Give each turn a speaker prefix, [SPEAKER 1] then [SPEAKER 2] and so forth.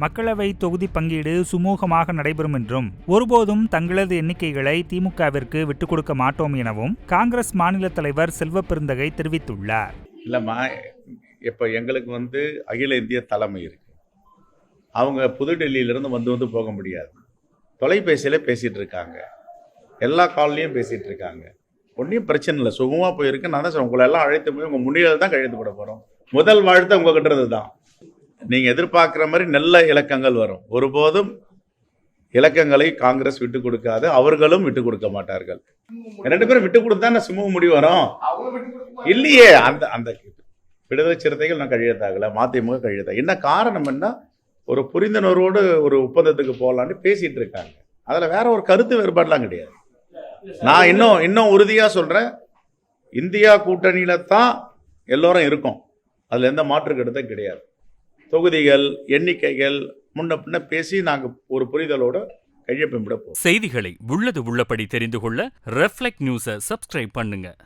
[SPEAKER 1] மக்களவை தொகுதி பங்கீடு சுமூகமாக நடைபெறும் என்றும் ஒருபோதும் தங்களது எண்ணிக்கைகளை திமுகவிற்கு விட்டுக் கொடுக்க மாட்டோம் எனவும் காங்கிரஸ் மாநில தலைவர் செல்வ பெருந்தகை தெரிவித்துள்ளார்.
[SPEAKER 2] இல்லைம்மா, இப்போ எங்களுக்கு அகில இந்திய தலைமை இருக்கு. அவங்க புதுடெல்லியிலிருந்து வந்து போக முடியாது. தொலைபேசியில் பேசிகிட்டு இருக்காங்க, எல்லா கால்லையும் பேசிகிட்டு இருக்காங்க. ஒன்றும் பிரச்சனை இல்லை, சுகமாக போயிருக்கு. நான் தான் சொல்றேன், உங்களை எல்லாம் அழைத்து போய் உங்கள் முன்னிலையில் தான் கையெழுத்து போட போகிறோம். முதல் வாழ்த்து உங்ககிட்ட தான். நீங்கள் எதிர்பார்க்குற மாதிரி நல்ல இலக்கங்கள் வரும். ஒருபோதும் இலக்கங்களை காங்கிரஸ் விட்டு கொடுக்காது, அவர்களும் விட்டு கொடுக்க மாட்டார்கள். ரெண்டு பேரும் விட்டு கொடுத்தா சுமூக முடிவு வரும் இல்லையே. அந்த அந்த விடுதலை சிறுத்தைகள் நான் கையெழுத்தாகலை, மதிமுக கையெழுத்தா. என்ன காரணம் என்ன, ஒரு புரிந்துணர்வோடு ஒரு ஒப்பந்தத்துக்கு போகலான்னு பேசிட்டு இருக்காங்க. அதில் வேற ஒரு கருத்து வேறுபாடுலாம் கிடையாது. நான் இன்னும் உறுதியாக சொல்கிறேன், இந்தியா கூட்டணியில தான் எல்லோரும் இருக்கும். அதில் எந்த மாற்று கருத்தும் கிடையாது. தொகுதிகள் எண்ணிக்கைகள் முன்ன பின்ன பேசி நாங்கள் ஒரு புரிதலோட கையொப்பமிட போகிறோம்.
[SPEAKER 3] செய்திகளை உள்ளது உள்ளபடி தெரிந்து கொள்ள ரெஃப்ளெக்ட் நியூஸை சப்ஸ்கிரைப் பண்ணுங்க.